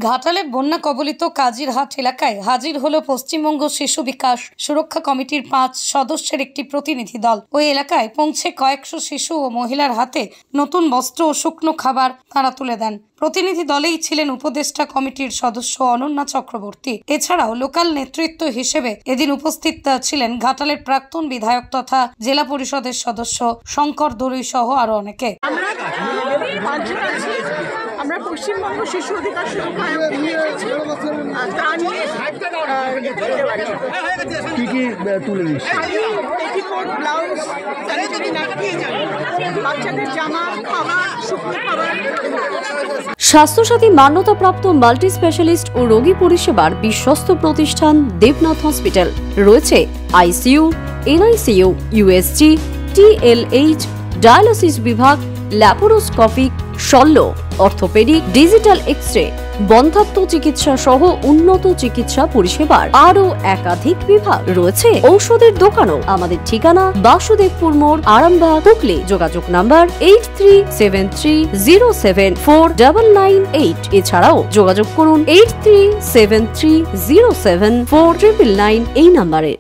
ঘাটালের বন্যা কবলিত কাজিরহাট এলাকায় হাজির হলো পশ্চিমবঙ্গ শিশু বিকাশ সুরক্ষা কমিটির 5 সদস্যের একটি প্রতিনিধি দল। ওই এলাকায় পৌঁছে কয়েকশো শিশু ও মহিলার হাতে নতুন বস্ত্র ও শুকনো খাবার তারা তুলে দেন। প্রতিনিধি দলেই ছিলেন উপদেষ্টা কমিটির সদস্য অনন্যা চক্রবর্তী। এছাড়াও লোকাল নেতৃত্ব হিসেবে এদিন উপস্থিত ছিলেন ঘাটালের প্রাক্তন বিধায়ক তথা জেলা পরিষদের সদস্য শঙ্কর দরুই সহ আরো অনেকে। আমরা পশ্চিমবঙ্গ শিশু অধিকার সুরক্ষা কি কি তুলে দিচ্ছি, ব্লাউজ, বাচ্চাদের জামা, খাবার, শুকনো খাবার। স্বাস্থ্যসাথী মান্যতাপ্রাপ্ত মাল্টি স্পেশালিস্ট ও রোগী পরিষেবার বিশ্বস্ত প্রতিষ্ঠান দেবনাথ হসপিটাল। রয়েছে ICU, NICU, USG, TLH, dialysis বিভাগ, ল্যাপারোস্কোপিক, শল্য, অর্থোপেডিক, ডিজিটাল এক্স-রে, বন্ধ্যাত্ব চিকিৎসা সহ উন্নত চিকিৎসা পরিষেবার আরও একাধিক বিভাগ রয়েছে। ঔষধের দোকানও। আমাদের ঠিকানা বাসুদেবপুর মোড়, আরামবাগ, হুগলি। যোগাযোগ নাম্বার 8373074998। এছাড়াও যোগাযোগ করুন 8373074999 এই নাম্বারে।